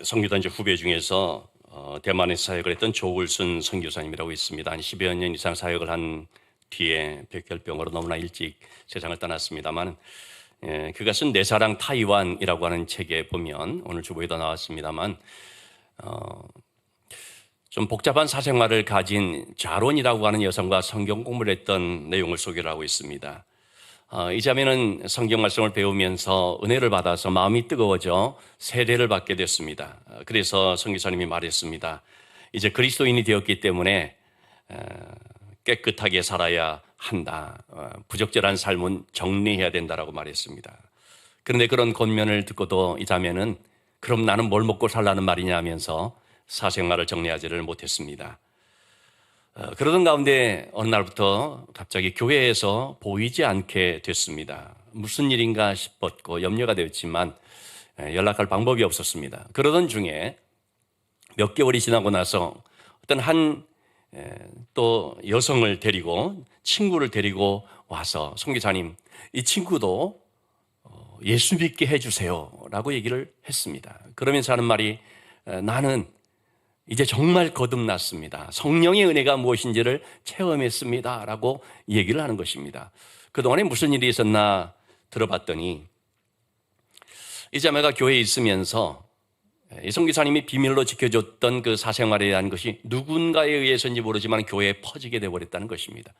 선교단체 후배 중에서 대만에서 사역을 했던 조울순 선교사님이라고 있습니다. 한 10여 년 이상 사역을 한 뒤에 백혈병으로 너무나 일찍 세상을 떠났습니다만, 그가 쓴 내 사랑 타이완이라고 하는 책에 보면, 오늘 주보에도 나왔습니다만, 좀 복잡한 사생활을 가진 자론이라고 하는 여성과 성경 공부를 했던 내용을 소개를 하고 있습니다. 이 자매는 성경 말씀을 배우면서 은혜를 받아서 마음이 뜨거워져 세례를 받게 됐습니다. 그래서 선교사님이 말했습니다. 이제 그리스도인이 되었기 때문에 깨끗하게 살아야 한다. 부적절한 삶은 정리해야 된다라고 말했습니다. 그런데 그런 권면을 듣고도 이 자매는 그럼 나는 뭘 먹고 살라는 말이냐 하면서 사생활을 정리하지를 못했습니다. 그러던 가운데 어느 날부터 갑자기 교회에서 보이지 않게 됐습니다. 무슨 일인가 싶었고 염려가 되었지만 연락할 방법이 없었습니다. 그러던 중에 몇 개월이 지나고 나서 어떤 또 여성을 데리고 친구를 데리고 와서 선교사님, 이 친구도 예수 믿게 해주세요 라고 얘기를 했습니다. 그러면서 하는 말이 나는 이제 정말 거듭났습니다. 성령의 은혜가 무엇인지를 체험했습니다 라고 얘기를 하는 것입니다. 그동안에 무슨 일이 있었나 들어봤더니 이 자매가 교회에 있으면서 이 선교사님이 비밀로 지켜줬던 그 사생활에 대한 것이 누군가에 의해서인지 모르지만 교회에 퍼지게 되어버렸다는 것입니다.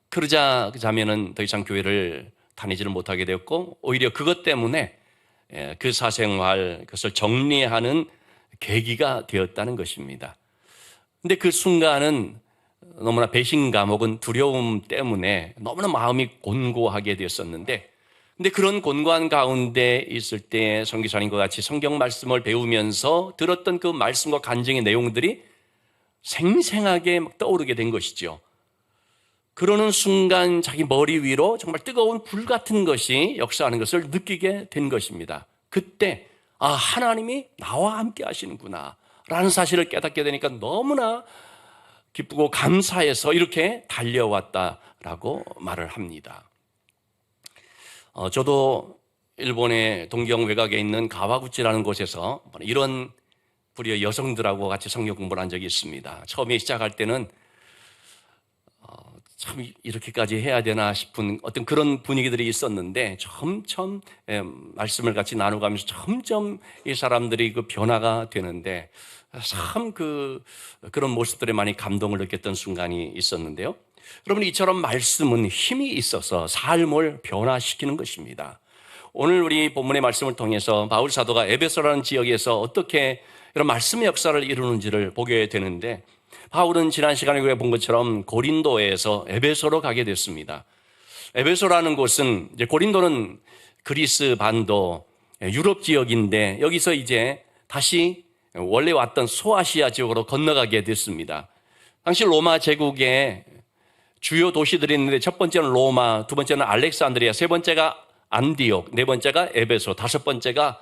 그러자 그 자매는 더 이상 교회를 다니지를 못하게 되었고 오히려 그것 때문에 그 사생활, 그것을 정리하는 계기가 되었다는 것입니다. 근데 그 순간은 너무나 배신감 혹은 두려움 때문에 너무나 마음이 곤고하게 되었었는데, 근데 그런 곤고한 가운데 있을 때 선교사님과 같이 성경 말씀을 배우면서 들었던 그 말씀과 간증의 내용들이 생생하게 막 떠오르게 된 것이죠. 그러는 순간 자기 머리 위로 정말 뜨거운 불 같은 것이 역사하는 것을 느끼게 된 것입니다. 그때 하나님이 나와 함께 하시는구나 라는 사실을 깨닫게 되니까 너무나 기쁘고 감사해서 이렇게 달려왔다라고 말을 합니다. 저도 일본의 동경 외곽에 있는 가와구치라는 곳에서 이런 무려 여성들하고 같이 성경 공부를 한 적이 있습니다. 처음에 시작할 때는 참 이렇게까지 해야 되나 싶은 어떤 그런 분위기들이 있었는데 점점 말씀을 같이 나누가면서 점점 이 사람들이 그 변화가 되는데 참 그런 모습들에 많이 감동을 느꼈던 순간이 있었는데요. 여러분, 이처럼 말씀은 힘이 있어서 삶을 변화시키는 것입니다. 오늘 우리 본문의 말씀을 통해서 바울 사도가 에베소라는 지역에서 어떻게 이런 말씀의 역사를 이루는지를 보게 되는데, 바울은 지난 시간에 우리가 본 것처럼 고린도에서 에베소로 가게 됐습니다. 에베소라는 곳은 이제 고린도는 그리스 반도 유럽 지역인데 여기서 이제 다시 원래 왔던 소아시아 지역으로 건너가게 됐습니다. 당시 로마 제국의 주요 도시들이 있는데 첫 번째는 로마, 두 번째는 알렉산드리아, 세 번째가 안디옥, 네 번째가 에베소, 다섯 번째가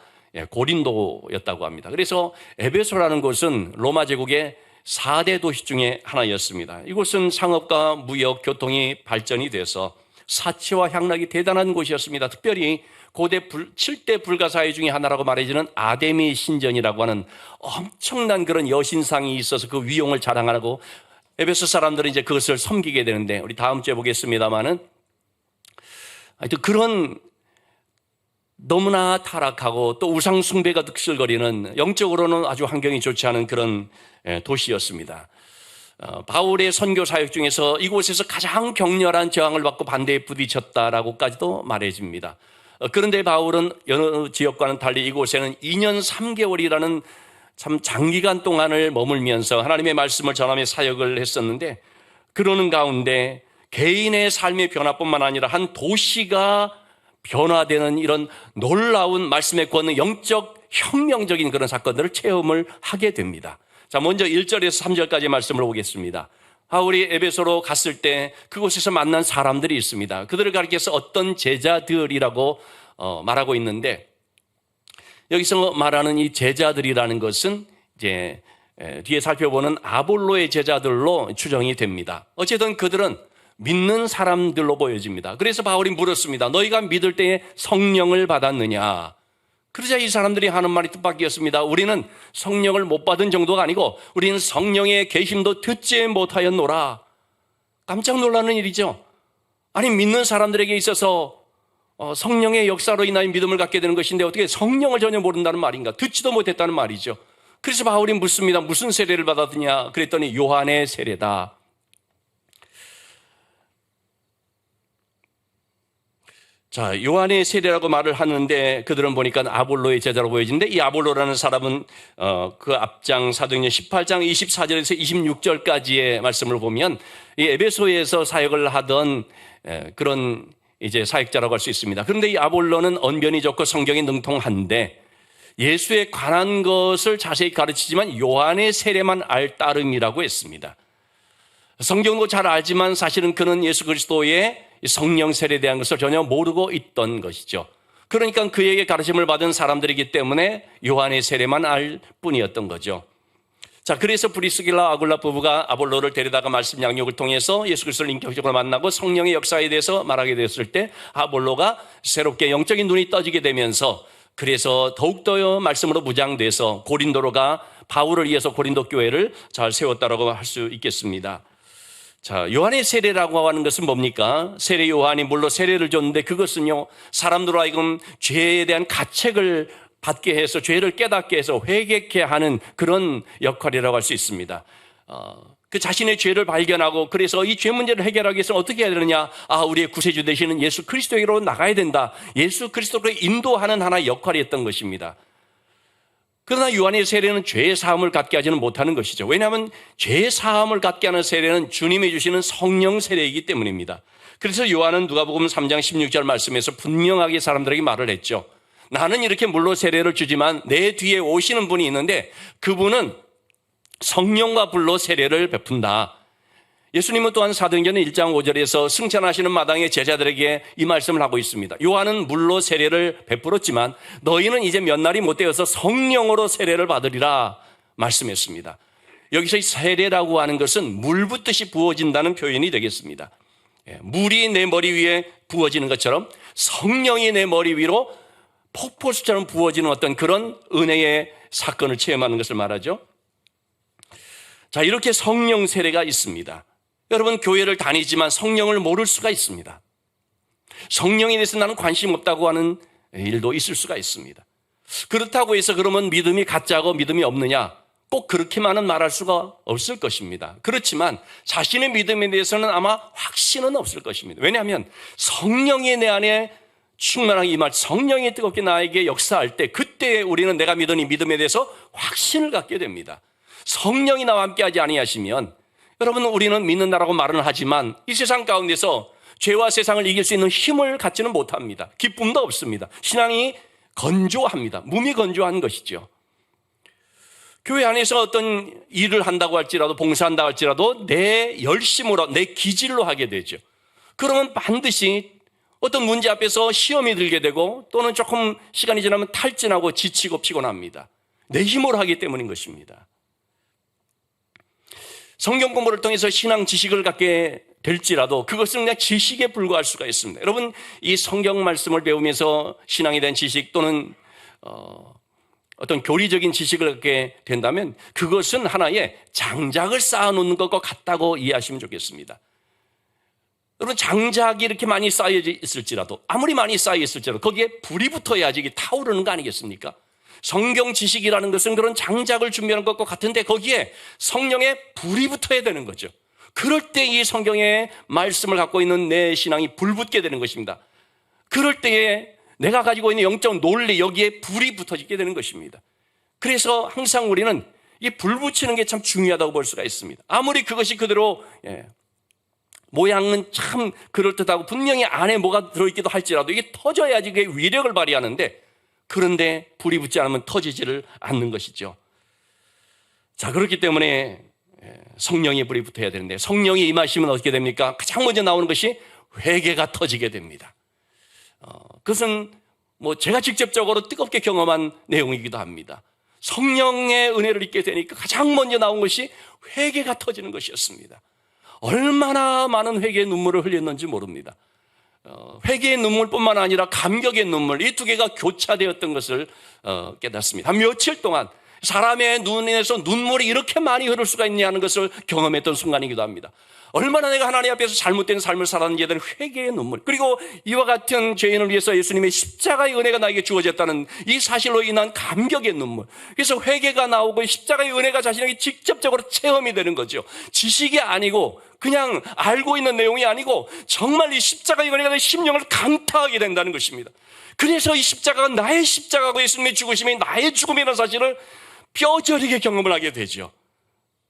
고린도였다고 합니다. 그래서 에베소라는 곳은 로마 제국의 4대 도시 중에 하나였습니다. 이곳은 상업과 무역, 교통이 발전이 돼서 사치와 향락이 대단한 곳이었습니다. 특별히 고대 7대 불가사의 중에 하나라고 말해지는 아데미 신전이라고 하는 엄청난 그런 여신상이 있어서 그 위용을 자랑하고 에베소 사람들은 이제 그것을 섬기게 되는데, 우리 다음 주에 보겠습니다만은 하여튼 그런 너무나 타락하고 또 우상 숭배가 득실거리는, 영적으로는 아주 환경이 좋지 않은 그런 도시였습니다. 바울의 선교 사역 중에서 이곳에서 가장 격렬한 저항을 받고 반대에 부딪혔다라고까지도 말해집니다. 그런데 바울은 여느 지역과는 달리 이곳에는 2년 3개월이라는 참 장기간 동안을 머물면서 하나님의 말씀을 전하며 사역을 했었는데, 그러는 가운데 개인의 삶의 변화뿐만 아니라 한 도시가 변화되는 이런 놀라운 말씀의 권능, 영적 혁명적인 그런 사건들을 체험을 하게 됩니다. 자, 먼저 1절에서 3절까지 말씀을 보겠습니다. 바울이 에베소로 갔을 때 그곳에서 만난 사람들이 있습니다. 그들을 가리켜서 어떤 제자들이라고 말하고 있는데, 여기서 말하는 이 제자들이라는 것은 이제 뒤에 살펴보는 아볼로의 제자들로 추정이 됩니다. 어쨌든 그들은 믿는 사람들로 보여집니다. 그래서 바울이 물었습니다. 너희가 믿을 때에 성령을 받았느냐? 그러자 이 사람들이 하는 말이 뜻밖이었습니다. 우리는 성령을 못 받은 정도가 아니고 우리는 성령의 계심도 듣지 못하였노라. 깜짝 놀라는 일이죠. 아니, 믿는 사람들에게 있어서 성령의 역사로 인하여 믿음을 갖게 되는 것인데 어떻게 성령을 전혀 모른다는 말인가? 듣지도 못했다는 말이죠. 그래서 바울이 묻습니다. 무슨 세례를 받았느냐? 그랬더니 요한의 세례다. 자, 요한의 세례라고 말을 하는데 그들은 보니까 아볼로의 제자로 보여지는데, 이 아볼로라는 사람은 그 앞장 사도행전 18장 24절에서 26절까지의 말씀을 보면 이 에베소에서 사역을 하던 그런 이제 사역자라고 할 수 있습니다. 그런데 이 아볼로는 언변이 좋고 성경이 능통한데 예수에 관한 것을 자세히 가르치지만 요한의 세례만 알 따름이라고 했습니다. 성경도 잘 알지만 사실은 그는 예수 그리스도의 성령 세례에 대한 것을 전혀 모르고 있던 것이죠. 그러니까 그에게 가르침을 받은 사람들이기 때문에 요한의 세례만 알 뿐이었던 거죠. 자, 그래서 브리스길라 아굴라 부부가 아볼로를 데려다가 말씀 양육을 통해서 예수 그리스도를 인격적으로 만나고 성령의 역사에 대해서 말하게 되었을 때 아볼로가 새롭게 영적인 눈이 떠지게 되면서 그래서 더욱더 말씀으로 무장돼서 고린도로가 바울을 이어서 고린도 교회를 잘 세웠다라고 할 수 있겠습니다. 자, 요한의 세례라고 하는 것은 뭡니까? 세례 요한이 물로 세례를 줬는데 그것은요, 사람들로 하여금 죄에 대한 가책을 받게 해서 죄를 깨닫게 해서 회개케 하는 그런 역할이라고 할 수 있습니다. 그 자신의 죄를 발견하고 그래서 이 죄 문제를 해결하기 위해서 어떻게 해야 되느냐? 우리의 구세주 되시는 예수 그리스도에게로 나가야 된다. 예수 그리스도로 인도하는 하나의 역할이었던 것입니다. 그러나 요한의 세례는 죄의 사함을 갖게 하지는 못하는 것이죠. 왜냐하면 죄의 사함을 갖게 하는 세례는 주님이 주시는 성령 세례이기 때문입니다. 그래서 요한은 누가복음 3장 16절 말씀에서 분명하게 사람들에게 말을 했죠. 나는 이렇게 물로 세례를 주지만 내 뒤에 오시는 분이 있는데 그분은 성령과 불로 세례를 베푼다. 예수님은 또한 사도행전 1장 5절에서 승천하시는 마당에 제자들에게 이 말씀을 하고 있습니다. 요한은 물로 세례를 베풀었지만 너희는 이제 몇 날이 못 되어서 성령으로 세례를 받으리라 말씀했습니다. 여기서 이 세례라고 하는 것은 물 붓듯이 부어진다는 표현이 되겠습니다. 물이 내 머리 위에 부어지는 것처럼 성령이 내 머리 위로 폭포수처럼 부어지는 어떤 그런 은혜의 사건을 체험하는 것을 말하죠. 자, 이렇게 성령 세례가 있습니다. 여러분, 교회를 다니지만 성령을 모를 수가 있습니다. 성령에 대해서 나는 관심 없다고 하는 일도 있을 수가 있습니다. 그렇다고 해서 그러면 믿음이 가짜고 믿음이 없느냐? 꼭 그렇게만은 말할 수가 없을 것입니다. 그렇지만 자신의 믿음에 대해서는 아마 확신은 없을 것입니다. 왜냐하면 성령이 내 안에 충만하게 임할, 성령이 뜨겁게 나에게 역사할 때 그때 우리는 내가 믿은 이 믿음에 대해서 확신을 갖게 됩니다. 성령이 나와 함께하지 아니하시면 여러분, 우리는 믿는다라고 말은 하지만 이 세상 가운데서 죄와 세상을 이길 수 있는 힘을 갖지는 못합니다. 기쁨도 없습니다. 신앙이 건조합니다. 몸이 건조한 것이죠. 교회 안에서 어떤 일을 한다고 할지라도, 봉사한다고 할지라도 내 열심으로, 내 기질로 하게 되죠. 그러면 반드시 어떤 문제 앞에서 시험이 들게 되고 또는 조금 시간이 지나면 탈진하고 지치고 피곤합니다. 내 힘으로 하기 때문인 것입니다. 성경 공부를 통해서 신앙 지식을 갖게 될지라도 그것은 그냥 지식에 불과할 수가 있습니다. 여러분, 이 성경 말씀을 배우면서 신앙에 대한 지식 또는 어떤 교리적인 지식을 갖게 된다면 그것은 하나의 장작을 쌓아놓는 것과 같다고 이해하시면 좋겠습니다. 여러분, 장작이 이렇게 많이 쌓여 있을지라도, 아무리 많이 쌓여 있을지라도 거기에 불이 붙어야지 이게 타오르는 거 아니겠습니까? 성경 지식이라는 것은 그런 장작을 준비하는 것과 같은데 거기에 성령의 불이 붙어야 되는 거죠. 그럴 때 이 성경의 말씀을 갖고 있는 내 신앙이 불붙게 되는 것입니다. 그럴 때에 내가 가지고 있는 영적 논리, 여기에 불이 붙어지게 되는 것입니다. 그래서 항상 우리는 이 불 붙이는 게 참 중요하다고 볼 수가 있습니다. 아무리 그것이 그대로 모양은 참 그럴듯하고 분명히 안에 뭐가 들어있기도 할지라도 이게 터져야지 그게 위력을 발휘하는데, 그런데 불이 붙지 않으면 터지지를 않는 것이죠. 자, 그렇기 때문에 성령의 불이 붙어야 되는데, 성령이 임하시면 어떻게 됩니까? 가장 먼저 나오는 것이 회개가 터지게 됩니다. 그것은 뭐 제가 직접적으로 뜨겁게 경험한 내용이기도 합니다. 성령의 은혜를 입게 되니까 가장 먼저 나온 것이 회개가 터지는 것이었습니다. 얼마나 많은 회개의 눈물을 흘렸는지 모릅니다. 회개의 눈물뿐만 아니라 감격의 눈물, 이 두 개가 교차되었던 것을 깨닫습니다. 한 며칠 동안 사람의 눈에서 눈물이 이렇게 많이 흐를 수가 있냐는 것을 경험했던 순간이기도 합니다. 얼마나 내가 하나님 앞에서 잘못된 삶을 살았는지에 대한 회개의 눈물, 그리고 이와 같은 죄인을 위해서 예수님의 십자가의 은혜가 나에게 주어졌다는 이 사실로 인한 감격의 눈물. 그래서 회개가 나오고 십자가의 은혜가 자신에게 직접적으로 체험이 되는 거죠. 지식이 아니고 그냥 알고 있는 내용이 아니고 정말 이 십자가의 은혜가 내 심령을 강타하게 된다는 것입니다. 그래서 이 십자가가 나의 십자가고 예수님의 죽으심이 나의 죽음이라는 사실을 뼈저리게 경험을 하게 되죠.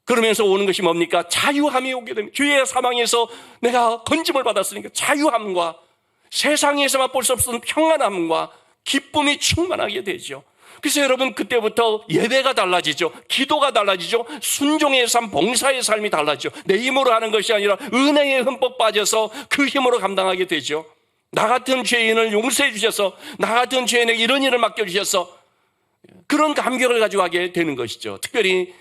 그러면서 오는 것이 뭡니까? 자유함이 오게 됩니다. 죄의 사망에서 내가 건짐을 받았으니까 자유함과 세상에서 맛볼 수 없는 평안함과 기쁨이 충만하게 되죠. 그래서 여러분, 그때부터 예배가 달라지죠. 기도가 달라지죠. 순종의 삶, 봉사의 삶이 달라지죠. 내 힘으로 하는 것이 아니라 은혜에 흠뻑 빠져서 그 힘으로 감당하게 되죠. 나 같은 죄인을 용서해 주셔서, 나 같은 죄인에게 이런 일을 맡겨주셔서 그런 감격을 가지고 하게 되는 것이죠. 특별히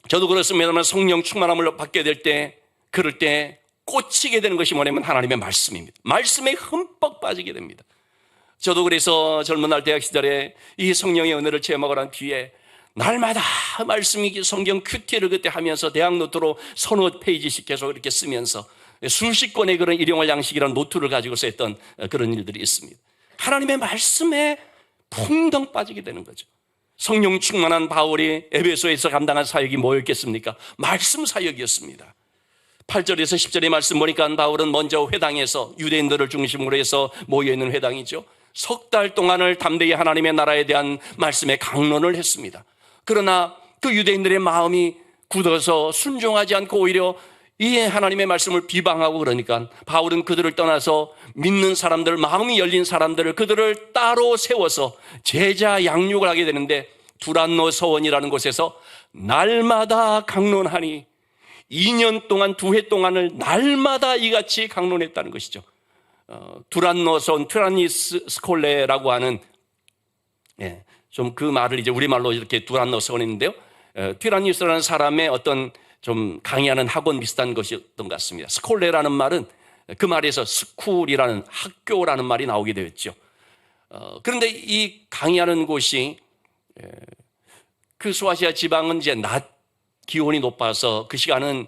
저도 그렇습니다만 성령 충만함을 받게 될 때, 그럴 때 꽂히게 되는 것이 뭐냐면 하나님의 말씀입니다. 말씀에 흠뻑 빠지게 됩니다. 저도 그래서 젊은 날 대학 시절에 이 성령의 은혜를 체험하고 난 뒤에 날마다 말씀이 성경 큐티를 그때 하면서 대학 노트로 서너 페이지씩 계속 이렇게 쓰면서 수십 권의 그런 일용할 양식이라는 노트를 가지고 썼던 그런 일들이 있습니다. 하나님의 말씀에 풍덩 빠지게 되는 거죠. 성령 충만한 바울이 에베소에서 감당한 사역이 뭐였겠습니까? 말씀 사역이었습니다. 8절에서 10절의 말씀 보니까 바울은 먼저 회당에서, 유대인들을 중심으로 해서 모여있는 회당이죠, 석 달 동안을 담대히 하나님의 나라에 대한 말씀에 강론을 했습니다. 그러나 그 유대인들의 마음이 굳어서 순종하지 않고 오히려 이 하나님의 말씀을 비방하고 그러니까 바울은 그들을 떠나서 믿는 사람들, 마음이 열린 사람들을, 그들을 따로 세워서 제자 양육을 하게 되는데, 두란노 서원이라는 곳에서 날마다 강론하니 2년 동안, 2회 동안을 날마다 이같이 강론했다는 것이죠. 두란노 서원, 트라니스 스콜레라고 하는, 좀 그 말을 이제 우리말로 이렇게 두란노 서원인데요, 티라니스라는 사람의 어떤 좀 강의하는 학원 비슷한 것이었던 것 같습니다. 스콜레라는 말은 그 말에서 스쿨이라는 학교라는 말이 나오게 되었죠. 그런데 이 강의하는 곳이, 그 소아시아 지방은 이제 낮 기온이 높아서 그 시간은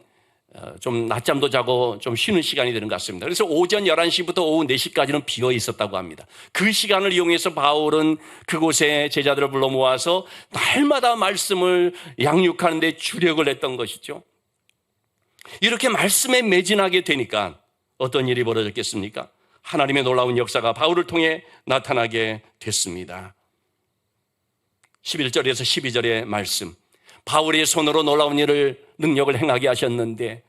좀 낮잠도 자고 좀 쉬는 시간이 되는 것 같습니다. 그래서 오전 11시부터 오후 4시까지는 비어 있었다고 합니다. 그 시간을 이용해서 바울은 그곳에 제자들을 불러 모아서 날마다 말씀을 양육하는 데 주력을 했던 것이죠. 이렇게 말씀에 매진하게 되니까 어떤 일이 벌어졌겠습니까? 하나님의 놀라운 역사가 바울을 통해 나타나게 됐습니다. 11절에서 12절의 말씀, 바울의 손으로 놀라운 일을, 능력을 행하게 하셨는데,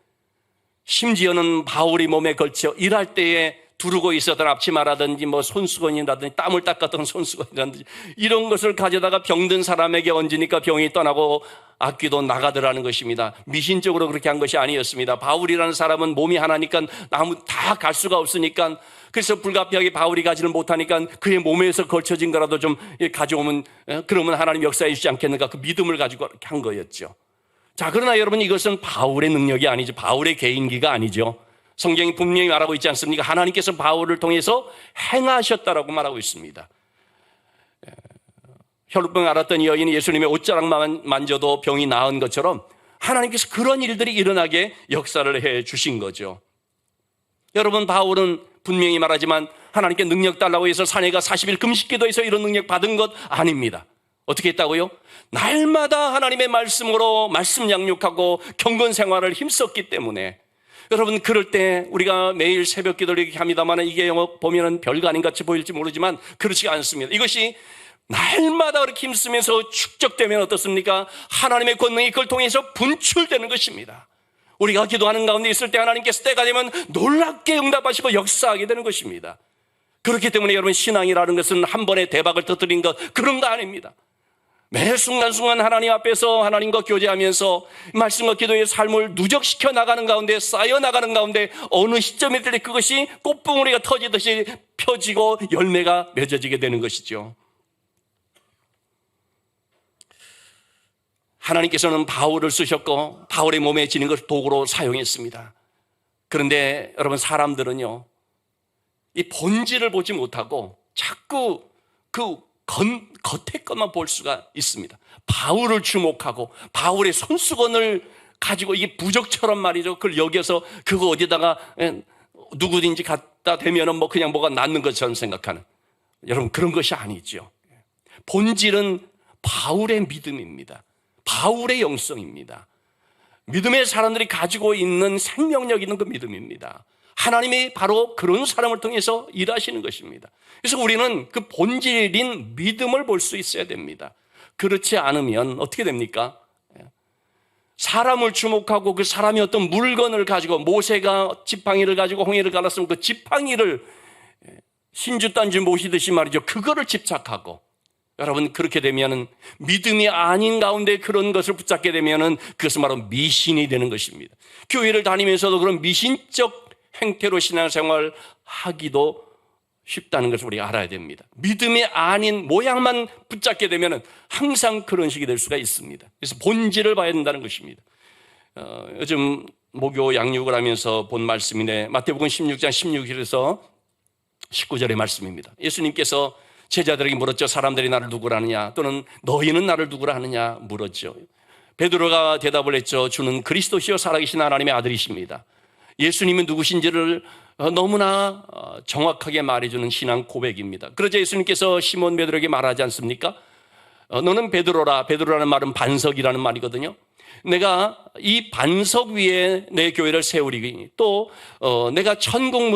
심지어는 바울이 몸에 걸쳐 일할 때에 두르고 있었던 앞치마라든지 뭐 손수건이라든지 땀을 닦았던 손수건이라든지 이런 것을 가져다가 병든 사람에게 얹으니까 병이 떠나고 악귀도 나가더라는 것입니다. 미신적으로 그렇게 한 것이 아니었습니다. 바울이라는 사람은 몸이 하나니까 아무 다 갈 수가 없으니까, 그래서 불가피하게 바울이 가지를 못하니까 그의 몸에서 걸쳐진 거라도 좀 가져오면, 그러면 하나님 역사해 주지 않겠는가, 그 믿음을 가지고 이렇게 한 거였죠. 자, 그러나 여러분, 이것은 바울의 능력이 아니죠. 바울의 개인기가 아니죠. 성경이 분명히 말하고 있지 않습니까? 하나님께서 바울을 통해서 행하셨다라고 말하고 있습니다. 혈루병 앓았던 여인이 예수님의 옷자락만 만져도 병이 나은 것처럼 하나님께서 그런 일들이 일어나게 역사를 해 주신 거죠. 여러분, 바울은 분명히 말하지만 하나님께 능력 달라고 해서 산에 가 40일 금식기도해서 이런 능력 받은 것 아닙니다. 어떻게 했다고요? 날마다 하나님의 말씀으로 말씀 양육하고 경건 생활을 힘썼기 때문에, 여러분, 그럴 때 우리가 매일 새벽 기도를 이렇게 합니다만 이게 보면은 별거 아닌 같이 보일지 모르지만 그렇지 않습니다. 이것이 날마다 그렇게 힘쓰면서 축적되면 어떻습니까? 하나님의 권능이 그걸 통해서 분출되는 것입니다. 우리가 기도하는 가운데 있을 때 하나님께서 때가 되면 놀랍게 응답하시고 역사하게 되는 것입니다. 그렇기 때문에 여러분, 신앙이라는 것은 한 번에 대박을 터뜨린 것, 그런 거 아닙니다. 매 순간순간 하나님 앞에서 하나님과 교제하면서 말씀과 기도의 삶을 누적시켜 나가는 가운데, 쌓여 나가는 가운데 어느 시점에 들 그것이 꽃봉오리가 터지듯이 펴지고 열매가 맺어지게 되는 것이죠. 하나님께서는 바울을 쓰셨고 바울의 몸에 지닌 것을 도구로 사용했습니다. 그런데 여러분, 사람들은요, 이 본질을 보지 못하고 자꾸 그 겉의 것만 볼 수가 있습니다. 바울을 주목하고 바울의 손수건을 가지고 이게 부적처럼 말이죠. 그걸 여기서 그거 어디다가 누구든지 갖다 대면은 뭐 그냥 뭐가 낫는 것처럼 생각하는, 여러분 그런 것이 아니죠. 본질은 바울의 믿음입니다. 바울의 영성입니다. 믿음의 사람들이 가지고 있는 생명력 있는 그 믿음입니다. 하나님이 바로 그런 사람을 통해서 일하시는 것입니다. 그래서 우리는 그 본질인 믿음을 볼 수 있어야 됩니다. 그렇지 않으면 어떻게 됩니까? 사람을 주목하고 그 사람이 어떤 물건을 가지고, 모세가 지팡이를 가지고 홍해를 갈았으면 그 지팡이를 신주단지 모시듯이 말이죠, 그거를 집착하고, 여러분 그렇게 되면은 믿음이 아닌 가운데 그런 것을 붙잡게 되면은 그것은 바로 미신이 되는 것입니다. 교회를 다니면서도 그런 미신적 행태로 신앙생활 하기도 쉽다는 것을 우리가 알아야 됩니다. 믿음이 아닌 모양만 붙잡게 되면은 항상 그런 식이 될 수가 있습니다. 그래서 본질을 봐야 된다는 것입니다. 요즘 목요 양육을 하면서 본 말씀인데, 마태복음 16장 16절에서 19절의 말씀입니다. 예수님께서 제자들에게 물었죠. 사람들이 나를 누구라 하느냐, 또는 너희는 나를 누구라 하느냐 물었죠. 베드로가 대답을 했죠. 주는 그리스도시요 살아계신 하나님의 아들이십니다. 예수님은 누구신지를 너무나 정확하게 말해주는 신앙 고백입니다. 그러자 예수님께서 시몬 베드로에게 말하지 않습니까? 너는 베드로라. 베드로라는 말은 반석이라는 말이거든요. 내가 이 반석 위에 내 교회를 세우리니, 또 내가 천국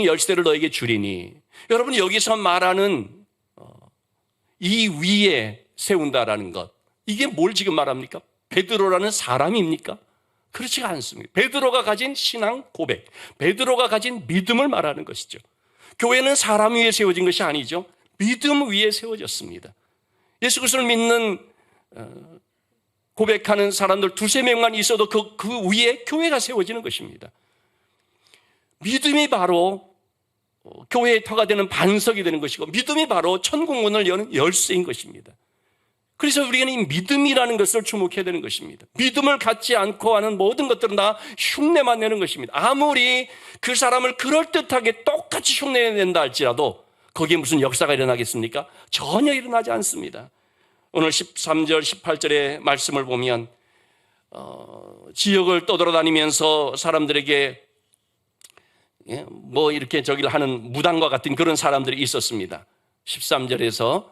열쇠를 너에게 주리니. 여러분 여기서 말하는 이 위에 세운다라는 것, 이게 뭘 지금 말합니까? 베드로라는 사람입니까? 그렇지가 않습니다. 베드로가 가진 신앙 고백, 베드로가 가진 믿음을 말하는 것이죠. 교회는 사람 위에 세워진 것이 아니죠. 믿음 위에 세워졌습니다. 예수 그리스도를 믿는 고백하는 사람들 두세 명만 있어도 그 위에 교회가 세워지는 것입니다. 믿음이 바로 교회의 터가 되는 반석이 되는 것이고, 믿음이 바로 천국 문을 여는 열쇠인 것입니다. 그래서 우리는 이 믿음이라는 것을 주목해야 되는 것입니다. 믿음을 갖지 않고 하는 모든 것들은 다 흉내만 내는 것입니다. 아무리 그 사람을 그럴듯하게 똑같이 흉내낸다 할지라도 거기에 무슨 역사가 일어나겠습니까? 전혀 일어나지 않습니다. 오늘 13절 18절의 말씀을 보면 지역을 떠돌아다니면서 사람들에게 뭐 이렇게 저기를 하는 무당과 같은 그런 사람들이 있었습니다. 13절에서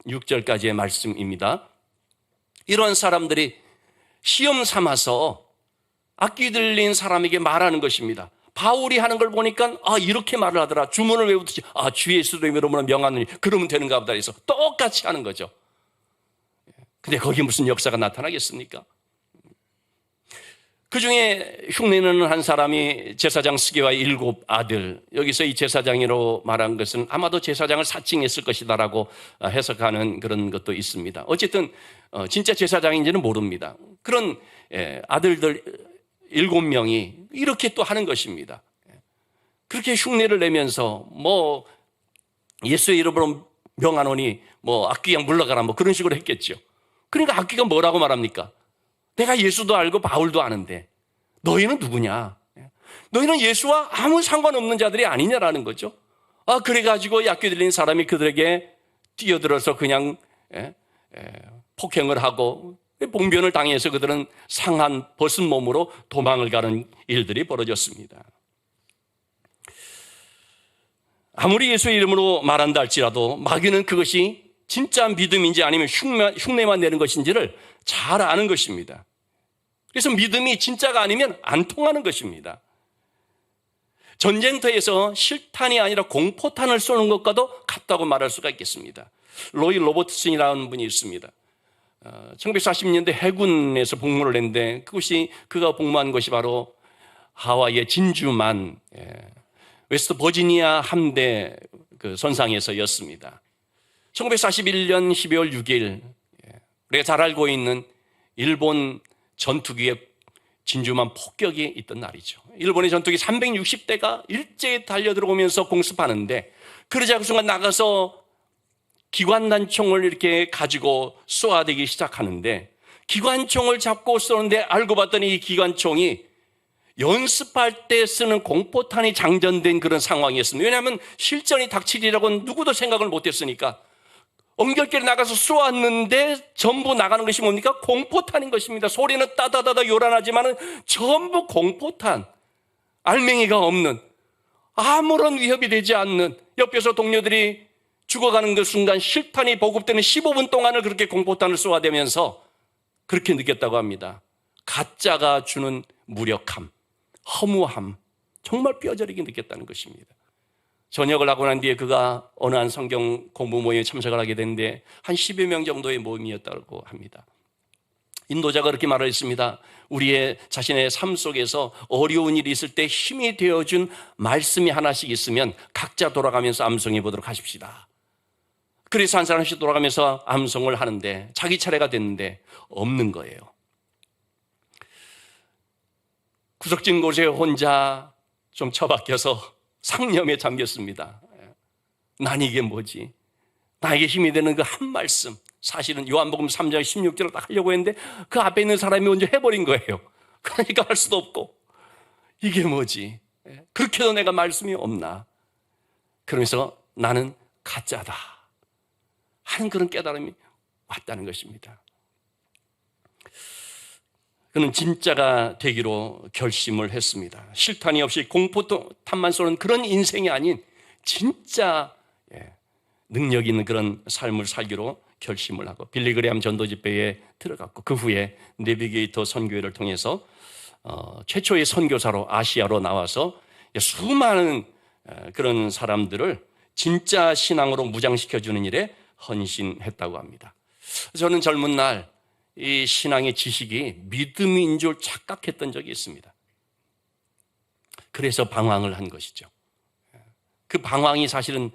16절까지의 말씀입니다. 이런 사람들이 시험 삼아서 악기 들린 사람에게 말하는 것입니다. 바울이 하는 걸 보니까 이렇게 말을 하더라. 주문을 외우듯이 주 예수의 이름으로 명하느니 그러면 되는가 보다 해서 똑같이 하는 거죠. 근데 거기에 무슨 역사가 나타나겠습니까? 그 중에 흉내내는 한 사람이 제사장 스게와의 7 아들, 여기서 이 제사장이로 말한 것은 아마도 제사장을 사칭했을 것이다라고 해석하는 그런 것도 있습니다. 어쨌든 진짜 제사장인지는 모릅니다. 그런 아들들 7명이 이렇게 또 하는 것입니다. 그렇게 흉내를 내면서 뭐 예수의 이름으로 명하노니 뭐 악귀가 물러가라 뭐 그런 식으로 했겠죠. 그러니까 악귀가 뭐라고 말합니까? 내가 예수도 알고 바울도 아는데 너희는 누구냐? 너희는 예수와 아무 상관없는 자들이 아니냐라는 거죠. 그래가지고 악귀 들린 사람이 그들에게 뛰어들어서 그냥 폭행을 하고 봉변을 당해서 그들은 상한 벗은 몸으로 도망을 가는 일들이 벌어졌습니다. 아무리 예수의 이름으로 말한다 할지라도 마귀는 그것이 진짜 믿음인지 아니면 흉내만 내는 것인지를 잘 아는 것입니다. 그래서 믿음이 진짜가 아니면 안 통하는 것입니다. 전쟁터에서 실탄이 아니라 공포탄을 쏘는 것과도 같다고 말할 수가 있겠습니다. 로이 로버트슨이라는 분이 있습니다. 1940년대 해군에서 복무를 했는데 그가 복무한 것이 바로 하와이의 진주만 웨스트 버지니아 함대 그 선상에서였습니다. 1941년 12월 6일 우리가 잘 알고 있는 일본 전투기의 진주만 폭격이 있던 날이죠. 일본의 전투기 360대가 일제히 달려들어오면서 공습하는데, 그러자 그 순간 나가서 기관단총을 이렇게 가지고 쏘아대기 시작하는데, 기관총을 잡고 쏘는데 알고 봤더니 이 기관총이 연습할 때 쓰는 공포탄이 장전된 그런 상황이었습니다. 왜냐하면 실전이 닥치리라고는 누구도 생각을 못했으니까. 엉결길에 나가서 쏘았는데 전부 나가는 것이 뭡니까? 공포탄인 것입니다. 소리는 따다다다 요란하지만 전부 공포탄. 알맹이가 없는, 아무런 위협이 되지 않는, 옆에서 동료들이 죽어가는 그 순간 실탄이 보급되는 15분 동안을 그렇게 공포탄을 쏘아대면서 그렇게 느꼈다고 합니다. 가짜가 주는 무력함, 허무함, 정말 뼈저리게 느꼈다는 것입니다. 전역을 하고 난 뒤에 그가 어느 한 성경 공부 모임에 참석을 하게 됐는데 한 10여 명 정도의 모임이었다고 합니다. 인도자가 그렇게 말했습니다. 우리의 자신의 삶 속에서 어려운 일이 있을 때 힘이 되어준 말씀이 하나씩 있으면 각자 돌아가면서 암송해 보도록 하십시다. 그래서 한 사람씩 돌아가면서 암송을 하는데 자기 차례가 됐는데 없는 거예요. 구석진 곳에 혼자 좀 처박혀서 상념에 잠겼습니다. 난 이게 뭐지? 나에게 힘이 되는 그 한 말씀. 사실은 요한복음 3장 16절을 딱 하려고 했는데 그 앞에 있는 사람이 먼저 해버린 거예요. 그러니까 할 수도 없고 이게 뭐지? 그렇게도 내가 말씀이 없나? 그러면서 나는 가짜다 하는 그런 깨달음이 왔다는 것입니다. 그는 진짜가 되기로 결심을 했습니다. 실탄이 없이 공포탄만 쏘는 그런 인생이 아닌 진짜 능력 있는 그런 삶을 살기로 결심을 하고 빌리그레암 전도 집회에 들어갔고 그 후에 내비게이터 선교회를 통해서 최초의 선교사로 아시아로 나와서 수많은 그런 사람들을 진짜 신앙으로 무장시켜주는 일에 헌신했다고 합니다. 저는 젊은 날 이 신앙의 지식이 믿음인 줄 착각했던 적이 있습니다. 그래서 방황을 한 것이죠. 그 방황이 사실은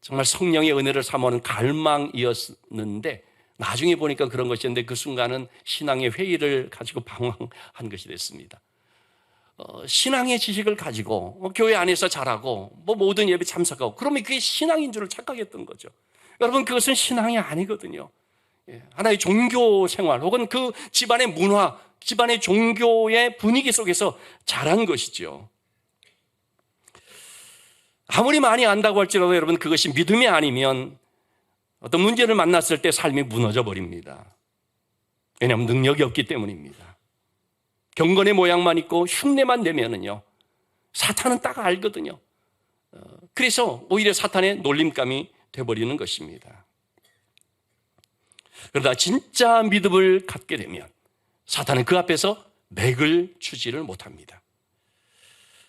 정말 성령의 은혜를 사모하는 갈망이었는데 나중에 보니까 그런 것이었는데 그 순간은 신앙의 회의를 가지고 방황한 것이 됐습니다. 신앙의 지식을 가지고 교회 안에서 잘하고 모든 예배 참석하고 그러면 그게 신앙인 줄을 착각했던 거죠. 여러분 그것은 신앙이 아니거든요. 하나의 종교 생활 혹은 그 집안의 문화, 집안의 종교의 분위기 속에서 자란 것이죠. 아무리 많이 안다고 할지라도 여러분 그것이 믿음이 아니면 어떤 문제를 만났을 때 삶이 무너져 버립니다. 왜냐하면 능력이 없기 때문입니다. 경건의 모양만 있고 흉내만 내면은요 사탄은 딱 알거든요. 그래서 오히려 사탄의 놀림감이 되어버리는 것입니다. 그러다 진짜 믿음을 갖게 되면 사탄은 그 앞에서 맥을 추지를 못합니다.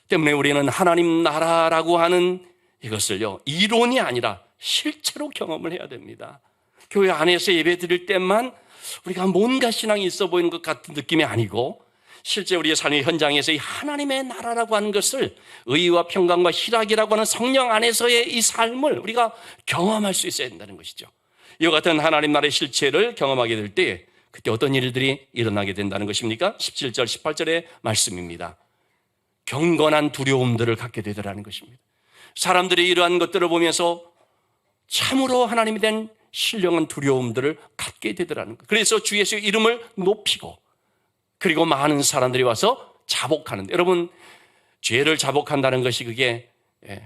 때문에 우리는 하나님 나라라고 하는 이것을요 이론이 아니라 실제로 경험을 해야 됩니다. 교회 안에서 예배 드릴 때만 우리가 뭔가 신앙이 있어 보이는 것 같은 느낌이 아니고 실제 우리의 삶의 현장에서 이 하나님의 나라라고 하는 것을 의와 평강과 희락이라고 하는 성령 안에서의 이 삶을 우리가 경험할 수 있어야 된다는 것이죠. 이와 같은 하나님 나라의 실체를 경험하게 될 때 그때 어떤 일들이 일어나게 된다는 것입니까? 17절 18절의 말씀입니다. 경건한 두려움들을 갖게 되더라는 것입니다. 사람들이 이러한 것들을 보면서 참으로 하나님에 대한 신령한 두려움들을 갖게 되더라는 것. 그래서 주 예수의 이름을 높이고 그리고 많은 사람들이 와서 자복하는데 여러분 죄를 자복한다는 것이 그게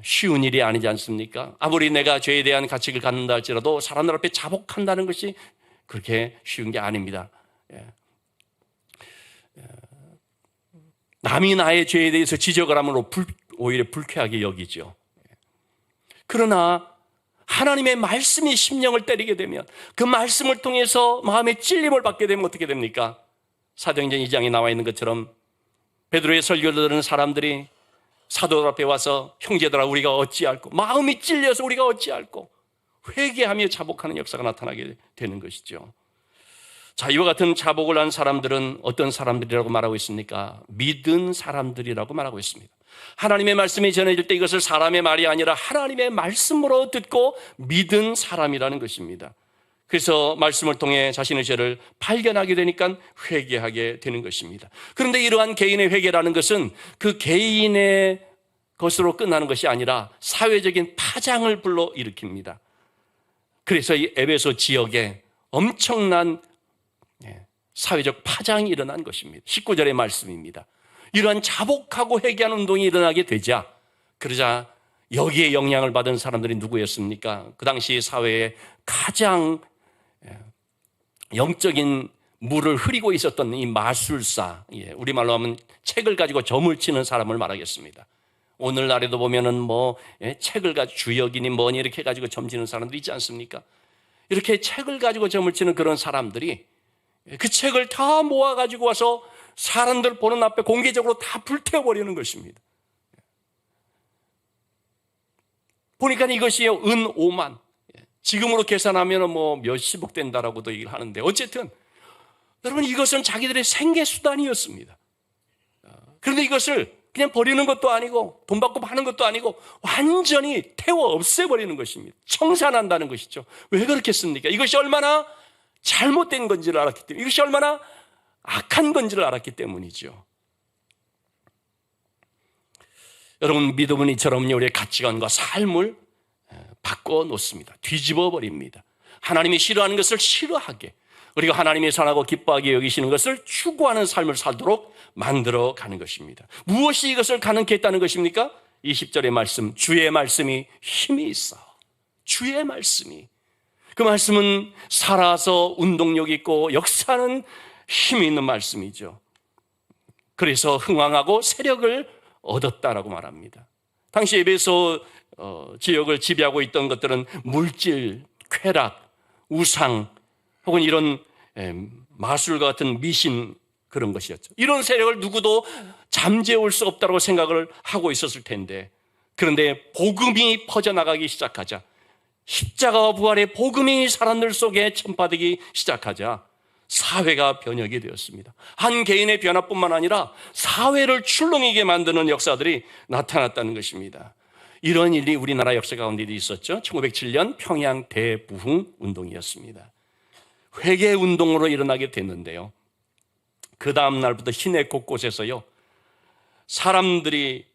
쉬운 일이 아니지 않습니까? 아무리 내가 죄에 대한 가책을 갖는다 할지라도 사람들 앞에 자복한다는 것이 그렇게 쉬운 게 아닙니다. 남이 나의 죄에 대해서 지적을 하면 오히려 불쾌하게 여기죠. 그러나 하나님의 말씀이 심령을 때리게 되면 그 말씀을 통해서 마음의 찔림을 받게 되면 어떻게 됩니까? 사도행전 2장에 나와 있는 것처럼 베드로의 설교를 들은 사람들이 사도들 앞에 와서 형제들아 우리가 어찌할꼬 마음이 찔려서 우리가 어찌할꼬 회개하며 자복하는 역사가 나타나게 되는 것이죠. 자, 이와 같은 자복을 한 사람들은 어떤 사람들이라고 말하고 있습니까? 믿은 사람들이라고 말하고 있습니다. 하나님의 말씀이 전해질 때 이것을 사람의 말이 아니라 하나님의 말씀으로 듣고 믿은 사람이라는 것입니다. 그래서 말씀을 통해 자신의 죄를 발견하게 되니까 회개하게 되는 것입니다. 그런데 이러한 개인의 회개라는 것은 그 개인의 것으로 끝나는 것이 아니라 사회적인 파장을 불러일으킵니다. 그래서 이 에베소 지역에 엄청난 사회적 파장이 일어난 것입니다. 19절의 말씀입니다. 이러한 자복하고 회개하는 운동이 일어나게 되자, 그러자 여기에 영향을 받은 사람들이 누구였습니까? 그 당시 사회에 가장 영적인 물을 흐리고 있었던 이 마술사, 우리말로 하면 책을 가지고 점을 치는 사람을 말하겠습니다. 오늘날에도 보면은 책을 가지고 주역이니 뭐니 이렇게 가지고 점 치는 사람들이 있지 않습니까? 이렇게 책을 가지고 점을 치는 그런 사람들이 그 책을 다 모아가지고 와서 사람들 보는 앞에 공개적으로 다 불태워버리는 것입니다. 보니까 이것이 은 5만. 지금으로 계산하면 몇십억 된다라고도 얘기를 하는데, 어쨌든 여러분, 이것은 자기들의 생계수단이었습니다. 그런데 이것을 그냥 버리는 것도 아니고 돈 받고 파는 것도 아니고 완전히 태워 없애버리는 것입니다. 청산한다는 것이죠. 왜 그렇겠습니까? 이것이 얼마나 잘못된 건지를 알았기 때문에, 이것이 얼마나 악한 건지를 알았기 때문이죠. 여러분, 믿음은 이처럼 우리의 가치관과 삶을 바꿔놓습니다. 뒤집어 버립니다. 하나님이 싫어하는 것을 싫어하게, 그리고 하나님이 선하고 기뻐하게 여기시는 것을 추구하는 삶을 살도록 만들어 가는 것입니다. 무엇이 이것을 가능케 했다는 것입니까? 20절의 말씀, 주의 말씀이 힘이 있어. 주의 말씀이. 그 말씀은 살아서 운동력 있고 역사는 힘이 있는 말씀이죠. 그래서 흥왕하고 세력을 얻었다라고 말합니다. 당시 에베소 지역을 지배하고 있던 것들은 물질, 쾌락, 우상 혹은 이런 마술과 같은 미신, 그런 것이었죠. 이런 세력을 누구도 잠재울 수 없다고 생각을 하고 있었을 텐데, 그런데 복음이 퍼져나가기 시작하자, 십자가와 부활의 복음이 사람들 속에 전파되기 시작하자 사회가 변혁이 되었습니다. 한 개인의 변화뿐만 아니라 사회를 출렁이게 만드는 역사들이 나타났다는 것입니다. 이런 일이 우리나라 역사 가운데도 있었죠. 1907년 평양 대부흥 운동이었습니다. 회개 운동으로 일어나게 됐는데요, 그 다음 날부터 시내 곳곳에서요, 사람들이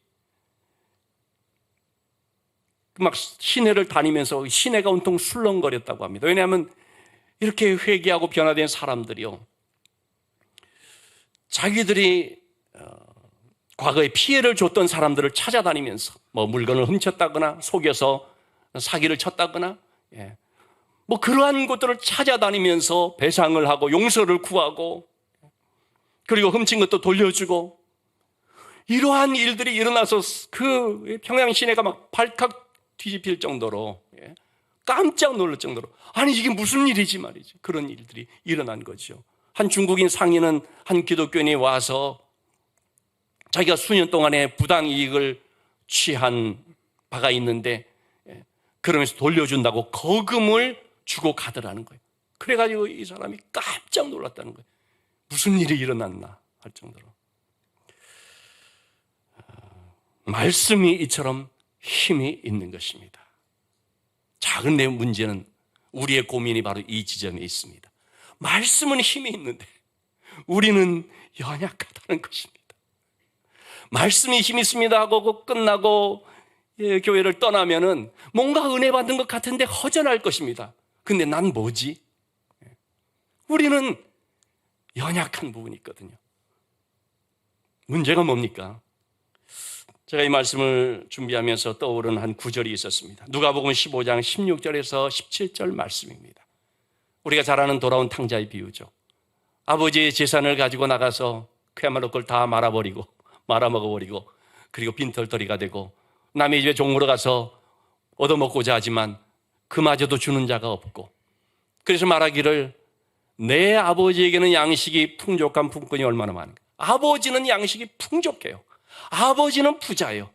막 시내를 다니면서 시내가 온통 술렁거렸다고 합니다. 왜냐하면 이렇게 회개하고 변화된 사람들이요, 자기들이 과거에 피해를 줬던 사람들을 찾아다니면서 물건을 훔쳤다거나 속여서 사기를 쳤다거나 그러한 것들을 찾아다니면서 배상을 하고 용서를 구하고, 그리고 훔친 것도 돌려주고, 이러한 일들이 일어나서 그 평양 시내가 막 발칵 뒤집힐 정도로, 깜짝 놀랄 정도로, 아니 이게 무슨 일이지 말이지, 그런 일들이 일어난 거죠. 한 중국인 상인은 한 기독교인이 와서 자기가 수년 동안에 부당 이익을 취한 바가 있는데 그러면서 돌려준다고 거금을 주고 가더라는 거예요. 그래가지고 이 사람이 깜짝 놀랐다는 거예요. 무슨 일이 일어났나 할 정도로. 말씀이 이처럼 힘이 있는 것입니다. 작은 내 문제는, 우리의 고민이 바로 이 지점에 있습니다. 말씀은 힘이 있는데 우리는 연약하다는 것입니다. 말씀이 힘이 있습니다 하고 끝나고 교회를 떠나면은 뭔가 은혜 받는 것 같은데 허전할 것입니다. 근데 난 뭐지? 우리는 연약한 부분이 있거든요. 문제가 뭡니까? 제가 이 말씀을 준비하면서 떠오른 한 구절이 있었습니다. 누가복음 15장 16절에서 17절 말씀입니다. 우리가 잘 아는 돌아온 탕자의 비유죠. 아버지의 재산을 가지고 나가서 그야말로 그걸 다 말아버리고 말아먹어버리고, 그리고 빈털터리가 되고 남의 집에 종으로 가서 얻어먹고자 하지만 그마저도 주는 자가 없고, 그래서 말하기를 내 아버지에게는 양식이 풍족한 품꾼이 얼마나 많은가. 아버지는 양식이 풍족해요. 아버지는 부자예요.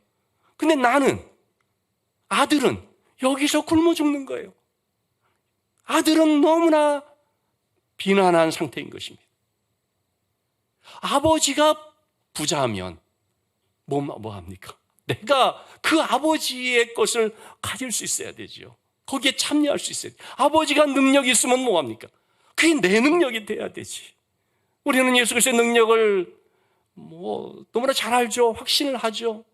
근데 나는, 아들은 여기서 굶어 죽는 거예요. 아들은 너무나 비난한 상태인 것입니다. 아버지가 부자하면 뭐 합니까? 내가 그 아버지의 것을 가질 수 있어야 되죠. 거기에 참여할 수 있어야 돼요. 아버지가 능력이 있으면 뭐 합니까? 그게 내 능력이 돼야 되지. 우리는 예수 그리스도의 능력을 너무나 잘 알죠. 확신을 하죠.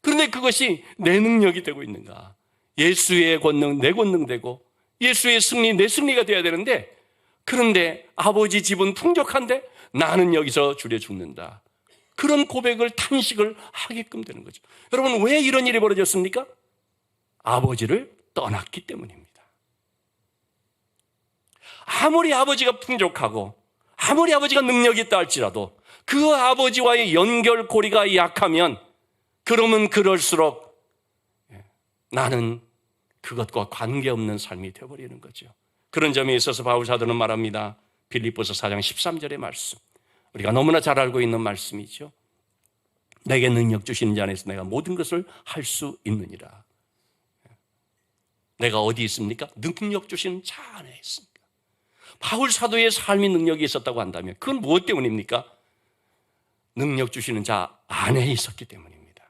그런데 그것이 내 능력이 되고 있는가? 예수의 권능 내 권능 되고, 예수의 승리 내 승리가 돼야 되는데, 그런데 아버지 집은 풍족한데 나는 여기서 줄여 죽는다. 그런 고백을, 탄식을 하게끔 되는 거죠. 여러분, 왜 이런 일이 벌어졌습니까? 아버지를 떠났기 때문입니다. 아무리 아버지가 풍족하고 아무리 아버지가 능력이 있다 할지라도 그 아버지와의 연결고리가 약하면, 그러면 그럴수록 나는 그것과 관계없는 삶이 되어버리는 거죠. 그런 점에 있어서 바울 사도는 말합니다. 빌립보서 4장 13절의 말씀, 우리가 너무나 잘 알고 있는 말씀이죠. 내게 능력 주시는 자 안에서 내가 모든 것을 할 수 있느니라. 내가 어디 있습니까? 능력 주시는 자 안에 있습니다. 바울 사도의 삶이 능력이 있었다고 한다면 그건 무엇 때문입니까? 능력 주시는 자 안에 있었기 때문입니다.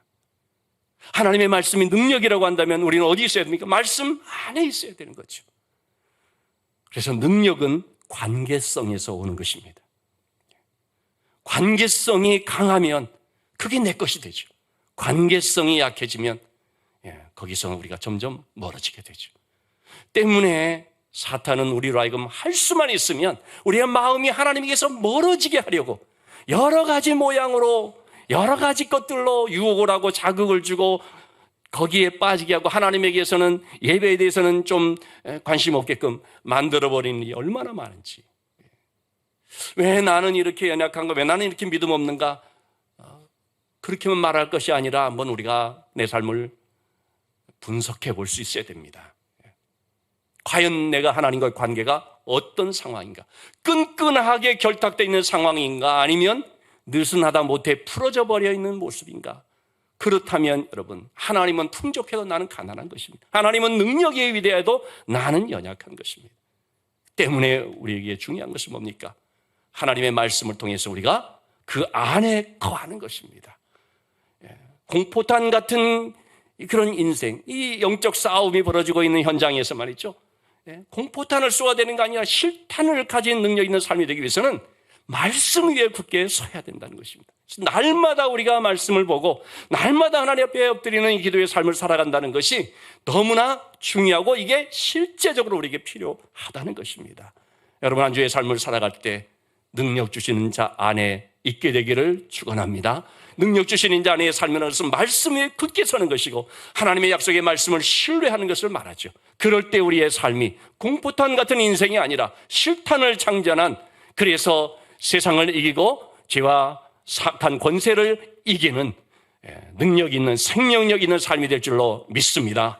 하나님의 말씀이 능력이라고 한다면 우리는 어디 있어야 됩니까? 말씀 안에 있어야 되는 거죠. 그래서 능력은 관계성에서 오는 것입니다. 관계성이 강하면 그게 내 것이 되죠. 관계성이 약해지면 거기서 우리가 점점 멀어지게 되죠. 때문에 사탄은 우리로 하여금 할 수만 있으면 우리의 마음이 하나님께서 멀어지게 하려고 여러 가지 모양으로, 여러 가지 것들로 유혹을 하고 자극을 주고 거기에 빠지게 하고, 하나님에게서는 예배에 대해서는 좀 관심 없게끔 만들어버리는 일이 얼마나 많은지. 왜 나는 이렇게 연약한가? 왜 나는 이렇게 믿음 없는가? 그렇게만 말할 것이 아니라 한번 우리가 내 삶을 분석해 볼 수 있어야 됩니다. 과연 내가 하나님과의 관계가 어떤 상황인가? 끈끈하게 결탁되어 있는 상황인가? 아니면 느슨하다 못해 풀어져 버려 있는 모습인가? 그렇다면 여러분, 하나님은 풍족해도 나는 가난한 것입니다. 하나님은 능력이 위대해도 나는 연약한 것입니다. 때문에 우리에게 중요한 것은 뭡니까? 하나님의 말씀을 통해서 우리가 그 안에 거하는 것입니다. 공포탄 같은 그런 인생, 이 영적 싸움이 벌어지고 있는 현장에서 말이죠, 공포탄을 쏘아야 되는 게 아니라 실탄을 가진 능력 있는 삶이 되기 위해서는 말씀 위에 굳게 서야 된다는 것입니다. 날마다 우리가 말씀을 보고 날마다 하나님 앞에 엎드리는 이 기도의 삶을 살아간다는 것이 너무나 중요하고 이게 실제적으로 우리에게 필요하다는 것입니다. 여러분, 한 주의 삶을 살아갈 때 능력 주시는 자 안에 있게 되기를 축원합니다. 능력 주시는 자 안에 살면 것은 말씀 위에 굳게 서는 것이고 하나님의 약속의 말씀을 신뢰하는 것을 말하죠. 그럴 때 우리의 삶이 공포탄 같은 인생이 아니라 실탄을 장전한, 그래서 세상을 이기고 죄와 사탄 권세를 이기는 능력 있는, 생명력 있는 삶이 될 줄로 믿습니다.